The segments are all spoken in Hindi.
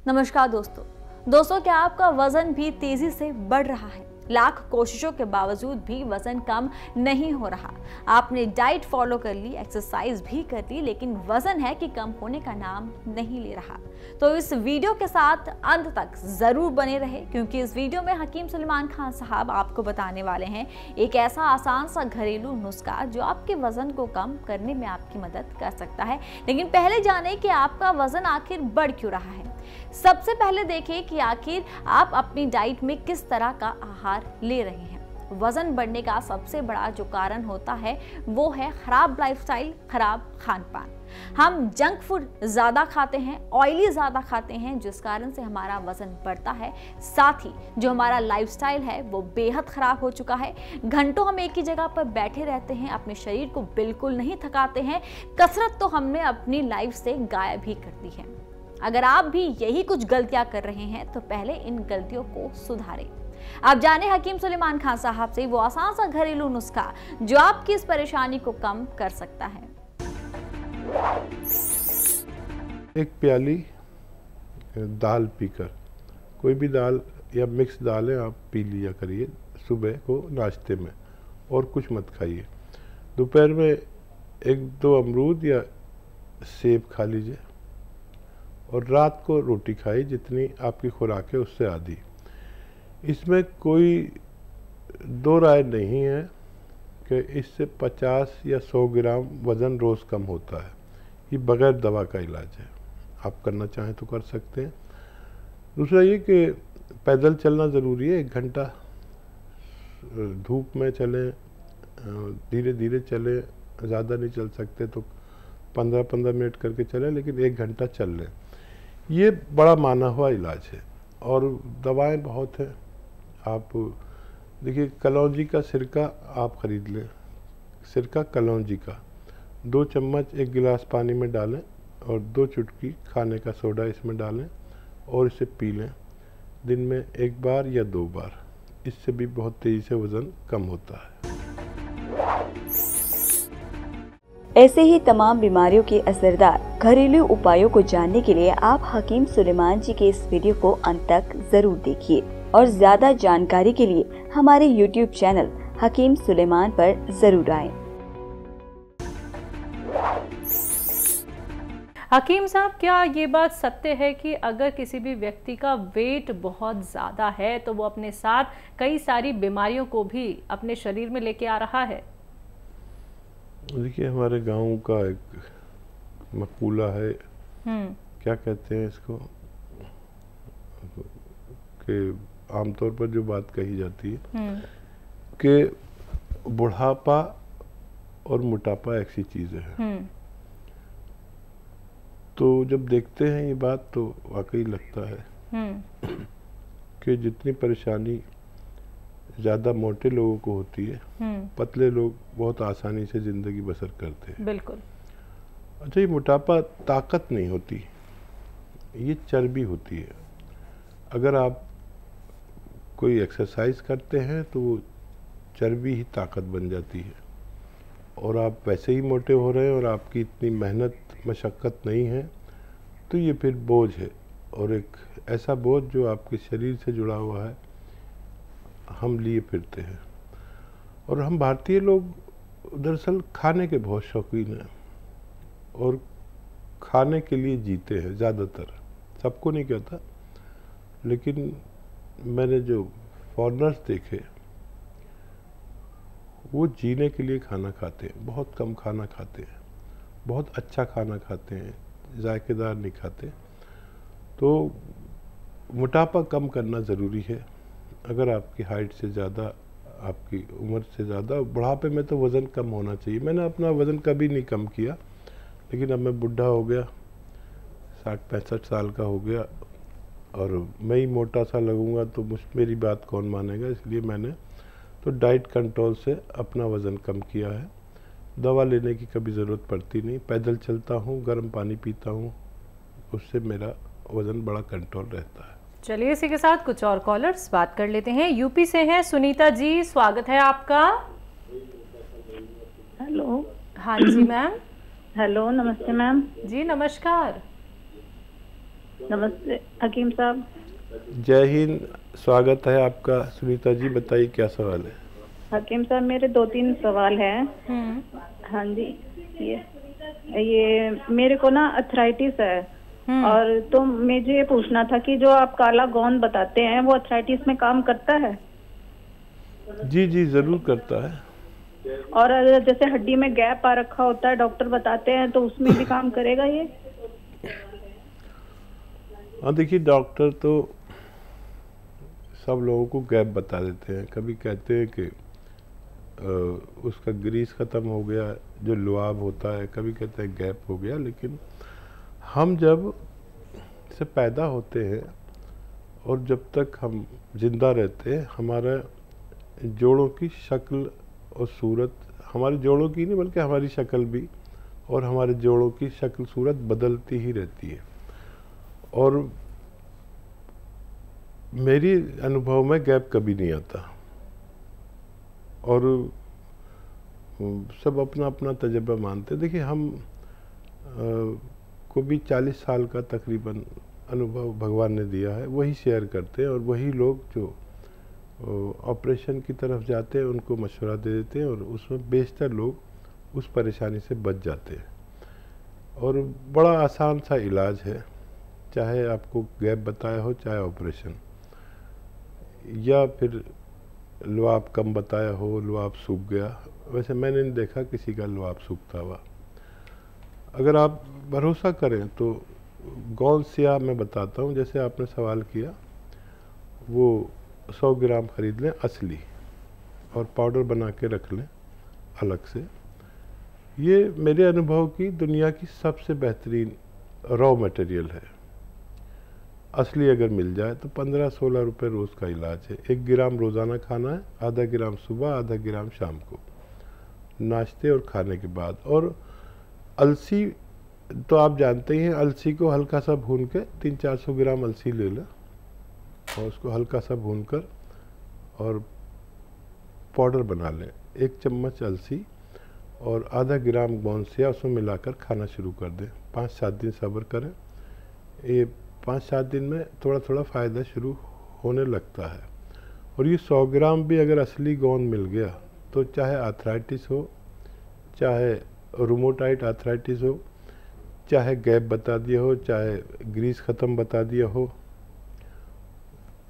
नमस्कार दोस्तों क्या आपका वजन भी तेजी से बढ़ रहा है? लाख कोशिशों के बावजूद भी वजन कम नहीं हो रहा। आपने डाइट फॉलो कर ली, एक्सरसाइज भी कर ली, लेकिन वजन है कि कम होने का नाम नहीं ले रहा। तो इस वीडियो के साथ अंत तक जरूर बने रहे, क्योंकि इस वीडियो में हकीम सुलेमान खान साहब आपको बताने वाले हैं एक ऐसा आसान सा घरेलू नुस्खा जो आपके वजन को कम करने में आपकी मदद कर सकता है। लेकिन पहले जाने कि आपका वजन आखिर बढ़ क्यों रहा है। सबसे पहले देखें कि आखिर आप अपनी डाइट में किस तरह का आहार ले रहे हैं। वजन बढ़ने का सबसे बड़ा जो कारण होता है वो है खराब लाइफस्टाइल, खराब खान पान। हम जंक फूड ज्यादा खाते हैं, ऑयली ज्यादा खाते हैं, जिस कारण से हमारा वजन बढ़ता है। साथ ही जो हमारा लाइफस्टाइल है वो बेहद खराब हो चुका है। घंटों हम एक ही जगह पर बैठे रहते हैं, अपने शरीर को बिल्कुल नहीं थकाते हैं। कसरत तो हमने अपनी लाइफ से गायब ही कर दी है। अगर आप भी यही कुछ गलतियां कर रहे हैं तो पहले इन गलतियों को सुधारें। आप जाने हकीम सुलेमान खान साहब से वो आसान सा घरेलू नुस्खा जो आपकी इस परेशानी को कम कर सकता है। एक प्याली दाल पीकर, कोई भी दाल या मिक्स दालें आप पी लिया करिए सुबह को नाश्ते में, और कुछ मत खाइए। दोपहर में एक दो अमरूद या सेब खा लीजिए, और रात को रोटी खाई जितनी आपकी खुराक है उससे आधी। इसमें कोई दो राय नहीं है कि इससे 50 या 100 ग्राम वज़न रोज़ कम होता है। ये बग़ैर दवा का इलाज है, आप करना चाहें तो कर सकते हैं। दूसरा ये कि पैदल चलना ज़रूरी है। 1 घंटा धूप में चलें, धीरे धीरे चलें, ज़्यादा नहीं चल सकते तो 15-15 मिनट करके चलें, लेकिन 1 घंटा चल लें। ये बड़ा माना हुआ इलाज है, और दवाएं बहुत हैं। आप देखिए, कलौंजी का सिरका आप ख़रीद लें, सिरका कलौंजी का 2 चम्मच 1 गिलास पानी में डालें, और 2 चुटकी खाने का सोडा इसमें डालें और इसे पी लें दिन में 1 बार या 2 बार। इससे भी बहुत तेज़ी से वज़न कम होता है। ऐसे ही तमाम बीमारियों के असरदार घरेलू उपायों को जानने के लिए आप हकीम सुलेमान जी के इस वीडियो को अंत तक जरूर देखिए, और ज्यादा जानकारी के लिए हमारे YouTube चैनल हकीम सुलेमान पर जरूर आएं। हकीम साहब, क्या ये बात सत्य है कि अगर किसी भी व्यक्ति का वेट बहुत ज़्यादा है तो वो अपने साथ कई सारी बीमारियों को भी अपने शरीर में लेके आ रहा है? देखिए, हमारे गांव का एक मकूला है, क्या कहते हैं इसको, कि आमतौर पर जो बात कही जाती है कि बुढ़ापा और मोटापा एक सी चीज़ें हैं। तो जब देखते हैं ये बात तो वाकई लगता है कि जितनी परेशानी ज़्यादा मोटे लोगों को होती है, पतले लोग बहुत आसानी से ज़िंदगी बसर करते हैं। बिल्कुल। अच्छा, ये मोटापा ताकत नहीं होती, ये चर्बी होती है। अगर आप कोई एक्सरसाइज करते हैं तो वो चर्बी ही ताकत बन जाती है, और आप वैसे ही मोटे हो रहे हैं और आपकी इतनी मेहनत मशक्क़त नहीं है, तो ये फिर बोझ है, और एक ऐसा बोझ जो आपके शरीर से जुड़ा हुआ है, हम लिए फिरते हैं। और हम भारतीय लोग दरअसल खाने के बहुत शौकीन हैं, और खाने के लिए जीते हैं ज़्यादातर। सबको नहीं कहता, लेकिन मैंने जो फॉरेनर्स देखे वो जीने के लिए खाना खाते हैं, बहुत कम खाना खाते हैं, बहुत अच्छा खाना खाते हैं, जायकेदार नहीं खाते। तो मोटापा कम करना ज़रूरी है। अगर आपकी हाइट से ज़्यादा, आपकी उम्र से ज़्यादा, बुढ़ापे में तो वज़न कम होना चाहिए। मैंने अपना वज़न कभी नहीं कम किया, लेकिन अब मैं बुढ़ा हो गया, 60-65 साल का हो गया, और मैं ही मोटा सा लगूंगा तो मेरी बात कौन मानेगा। इसलिए मैंने तो डाइट कंट्रोल से अपना वज़न कम किया है। दवा लेने की कभी ज़रूरत पड़ती नहीं, पैदल चलता हूँ, गर्म पानी पीता हूँ, उससे मेरा वज़न बड़ा कंट्रोल रहता है। चलिए, इसी के साथ कुछ और कॉलर्स बात कर लेते हैं। यूपी से हैं सुनीता जी, स्वागत है आपका। हेलो। हाँ जी मैम। हेलो, नमस्ते मैम। जी नमस्कार। नमस्ते हकीम साहब। जय हिंद, स्वागत है आपका। सुनीता जी बताइए क्या सवाल है। हकीम साहब मेरे 2-3 सवाल हैं। हाँ जी, ये मेरे को ना अर्थराइटिस है और तो मुझे ये पूछना था कि जो आप काला गोंद बताते हैं वो अर्थराइटिस में काम करता है? जी जी जरूर करता है। और जैसे हड्डी में गैप आ रखा होता है डॉक्टर बताते हैं, तो उसमें भी काम करेगा ये? हाँ देखिए, डॉक्टर तो सब लोगों को गैप बता देते हैं। कभी कहते हैं कि उसका ग्रीस ख़त्म हो गया, जो लुआब होता है, कभी कहते हैं गैप हो गया। लेकिन हम जब से पैदा होते हैं और जब तक हम जिंदा रहते हैं, हमारा जोड़ों की शक्ल और सूरत, हमारे जोड़ों की नहीं बल्कि हमारी शक्ल भी और हमारे जोड़ों की शक्ल सूरत बदलती ही रहती है। और मेरी अनुभव में गैप कभी नहीं आता। और सब अपना अपना तजर्बा मानते हैं। देखिए, हम को भी 40 साल का तकरीबन अनुभव भगवान ने दिया है, वही शेयर करते हैं। और वही लोग जो ऑपरेशन की तरफ जाते हैं उनको मशवरा दे देते हैं और उसमें बेशतर लोग उस परेशानी से बच जाते हैं। और बड़ा आसान सा इलाज है, चाहे आपको गैप बताया हो, चाहे ऑपरेशन, या फिर लुआब कम बताया हो, लुआब सूख गया। वैसे मैंने नहीं देखा किसी का लुआब सूखता हुआ। अगर आप भरोसा करें तो गोंद सिया मैं बताता हूँ। जैसे आपने सवाल किया, वो 100 ग्राम खरीद लें असली और पाउडर बना के रख लें अलग से। ये मेरे अनुभव की दुनिया की सबसे बेहतरीन रॉ मटेरियल है। असली अगर मिल जाए तो 15-16 रुपये रोज़ का इलाज है। 1 ग्राम रोज़ाना खाना है, आधा ग्राम सुबह, आधा ग्राम शाम को, नाश्ते और खाने के बाद। और अलसी तो आप जानते ही हैं, अलसी को हल्का सा भून के 300-400 ग्राम अलसी ले लें और उसको हल्का सा भूनकर और पाउडर बना लें। 1 चम्मच अलसी और आधा ग्राम गोंद सिया उसमें मिलाकर खाना शुरू कर दें। 5-7 दिन सब्र करें। ये 5-7 दिन में थोड़ा थोड़ा फ़ायदा शुरू होने लगता है। और ये 100 ग्राम भी अगर असली गोंद मिल गया तो चाहे आर्थराइटिस हो, चाहे रूमेटॉइड आर्थराइटिस हो, चाहे गैप बता दिया हो, चाहे ग्रीस ख़त्म बता दिया हो,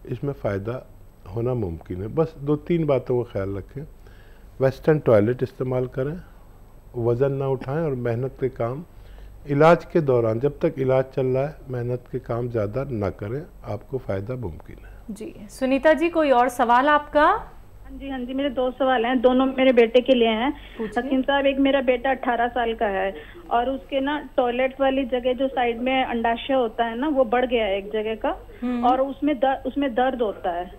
इसमें फ़ायदा होना मुमकिन है। बस 2-3 बातों का ख्याल रखें। वेस्टर्न टॉयलेट इस्तेमाल करें, वज़न ना उठाएं और मेहनत के काम इलाज के दौरान, जब तक इलाज चल रहा है, मेहनत के काम ज़्यादा ना करें, आपको फ़ायदा मुमकिन है। जी सुनीता जी, कोई और सवाल आपका? हाँ जी, मेरे 2 सवाल हैं, दोनों मेरे बेटे के लिए हैं। हकीम साहब, एक मेरा बेटा 18 साल का है और उसके ना टॉयलेट वाली जगह जो साइड में अंडाशय होता है ना, वो बढ़ गया है एक जगह का और उसमें दर्द होता है।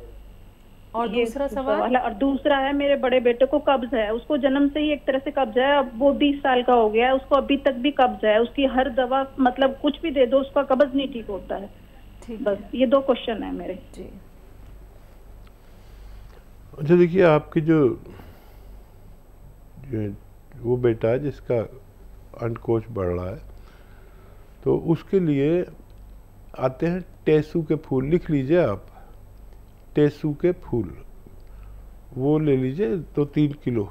और दूसरा सवाल? और दूसरा है, मेरे बड़े बेटे को कब्ज है। उसको जन्म से ही एक तरह से कब्ज है। अब वो 20 साल का हो गया है, उसको अभी तक भी कब्ज है। उसकी हर दवा, मतलब कुछ भी दे दो, उसका कब्ज नहीं ठीक होता है। बस ये 2 क्वेश्चन है मेरे। जी अच्छा, देखिए, आपकी जो वो बेटा है जिसका अंडकोश बढ़ रहा है, तो उसके लिए आते हैं टेसू के फूल। लिख लीजिए आप, टेसू के फूल वो ले लीजिए 2-3 किलो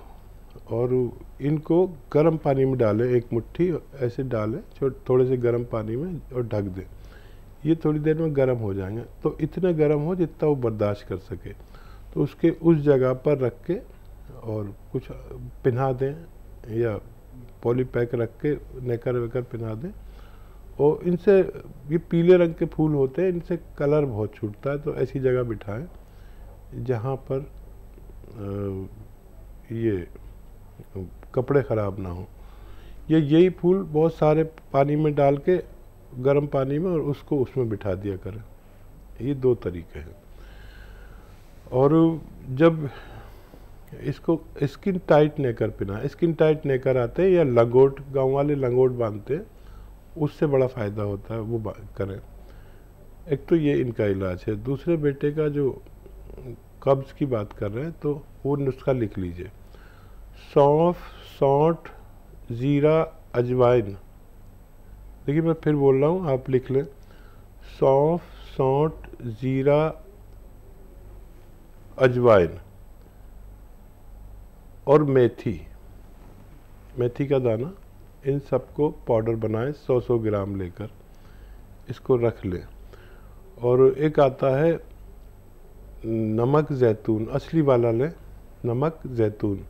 और इनको गर्म पानी में डालें। 1 मुट्ठी ऐसे डालें थोड़े से गर्म पानी में और ढक दें। ये थोड़ी देर में गर्म हो जाएंगे। तो इतने गर्म हो जितना वो बर्दाश्त कर सके, तो उसके उस जगह पर रख के और कुछ पिन्हा दें या पॉलीपैक रख के नेकर वेकर पिन्हा दें। और इनसे, ये पीले रंग के फूल होते हैं, इनसे कलर बहुत छूटता है। तो ऐसी जगह बिठाएं जहाँ पर ये कपड़े ख़राब ना हो। यही फूल बहुत सारे पानी में डाल के, गर्म पानी में, और उसको उसमें बिठा दिया करें। ये 2 तरीके हैं। और जब इसको स्किन टाइट नेकर पिना, स्किन टाइट नेकर आते हैं या लंगोट, गांव वाले लंगोट बांधते हैं, उससे बड़ा फ़ायदा होता है, वो करें। एक तो ये इनका इलाज है। दूसरे बेटे का जो कब्ज़ की बात कर रहे हैं, तो वो नुस्खा लिख लीजिए। सौंफ, सौंठ, ज़ीरा, अजवाइन। देखिए, मैं फिर बोल रहा हूँ, आप लिख लें। सौंफ, सौंठ, जीरा, अजवाइन और मेथी, मेथी का दाना, इन सबको पाउडर बनाएं 100-100 ग्राम लेकर, इसको रख लें। और एक आता है नमक जैतून, असली वाला लें, नमक जैतून।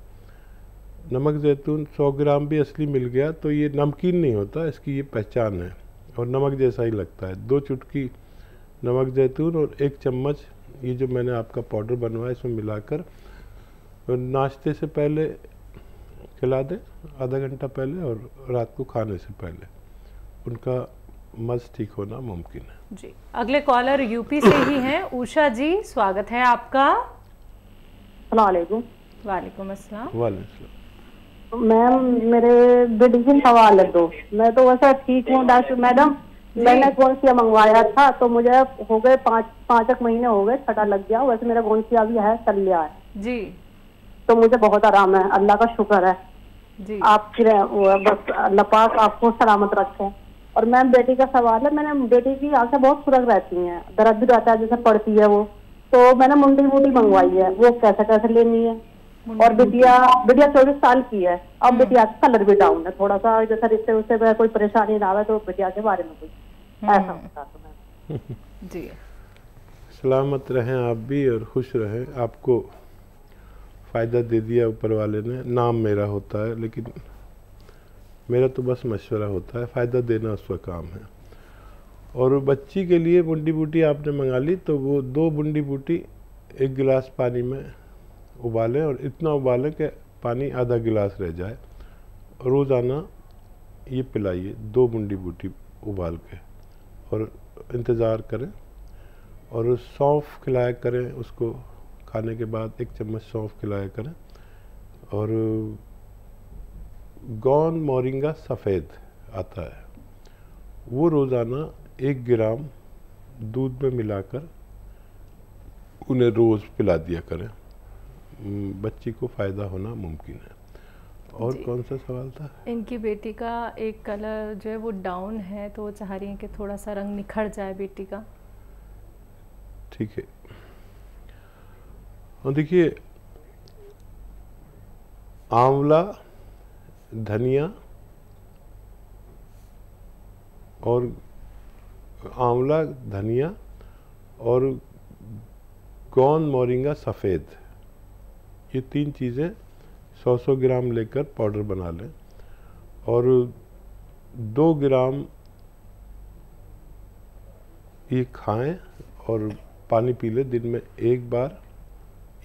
नमक जैतून 100 ग्राम भी असली मिल गया तो ये नमकीन नहीं होता, इसकी ये पहचान है और नमक जैसा ही लगता है। 2 चुटकी नमक जैतून और 1 चम्मच ये जो मैंने आपका पाउडर बनवाया इसमें मिलाकर और नाश्ते से पहले खिला दें, आधा घंटा पहले, और रात को खाने से पहले। उनका मस ठीक होना मुमकिन है। जी, अगले कॉलर यूपी से ही हैं। उषा जी, स्वागत है आपका। अस्सलामुअलैकुम। वालेकुम अस्सलाम। वालेकुम। मैम, मेरे बेटी की सवाल है दो। मैं तो वैसे ठीक हूँ डॉक्टर मैडम। मैंने गोंसिया मंगवाया था तो मुझे हो गए 5 महीने हो गए, छटा लग गया। वैसे मेरा गोंसिया भी है, चल लिया है जी, तो मुझे बहुत आराम है, अल्लाह का शुक्र है जी। आपकी बस अल्लाह पाक आपको सलामत रखे। और मैम, बेटी का सवाल है, मैंने बेटी की आंखें बहुत सुरख रहती हैं, दर्द भी रहता है जैसे पड़ती है वो, तो मैंने मुंडी वुंडी मंगवाई है, वो कैसे लेनी है? और बिटिया 24 साल की है। अब बिटिया का कलर भी डाउन है थोड़ा सा, जैसा रिश्ते उससे में कोई परेशानी ना आवे तो बिटिया के बारे में कुछ ऐसा होता तो मैं जी। सलामत रहें आप भी और खुश रहें। आपको फ़ायदा दे दिया ऊपर वाले ने। नाम मेरा होता है लेकिन मेरा तो बस मशवरा होता है, फ़ायदा देना उसका काम है। और बच्ची के लिए बूंदी बूटी आपने मंगा ली तो वो 2 बूंदी बूटी 1 गिलास पानी में उबालें और इतना उबालें कि पानी आधा गिलास रह जाए। रोज़ाना ये पिलाइए 2 बूंदी बूटी उबाल के, और इंतज़ार करें। और सौंफ खिलाया करें उसको, खाने के बाद 1 चम्मच सौंफ खिलाया करें। और गौन मोरिंगा सफ़ेद आता है, वो रोज़ाना 1 ग्राम दूध में मिलाकर उन्हें रोज़ पिला दिया करें। बच्ची को फ़ायदा होना मुमकिन है। और कौन सा सवाल था? इनकी बेटी का एक कलर जो है वो डाउन है, तो वो चाह रही है कि थोड़ा सा रंग निखर जाए बेटी का। ठीक है। और देखिए, आंवला, धनिया और आंवला, धनिया और गौन मोरिंगा सफ़ेद, ये 3 चीज़ें 100-100 ग्राम लेकर पाउडर बना लें। और 2 ग्राम ये खाएं और पानी पी लें दिन में 1 बार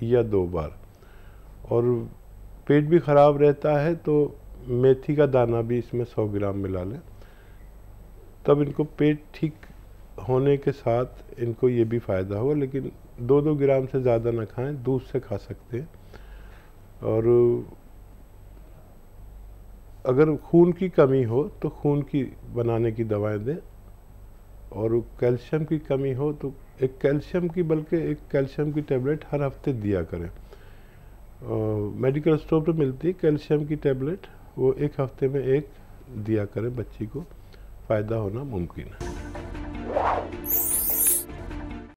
या 2 बार। और पेट भी ख़राब रहता है तो मेथी का दाना भी इसमें 100 ग्राम मिला लें, तब इनको पेट ठीक होने के साथ इनको ये भी फ़ायदा होगा। लेकिन 2-2 ग्राम से ज़्यादा ना खाएं, दूध से खा सकते हैं। और अगर खून की कमी हो तो खून की बनाने की दवाएं दें। और कैल्शियम की कमी हो तो एक कैल्शियम की टेबलेट हर हफ्ते दिया करें। मेडिकल स्टोर पर मिलती है कैल्शियम की टेबलेट, वो 1 हफ्ते में 1 दिया करें, बच्ची को फ़ायदा होना मुमकिन है।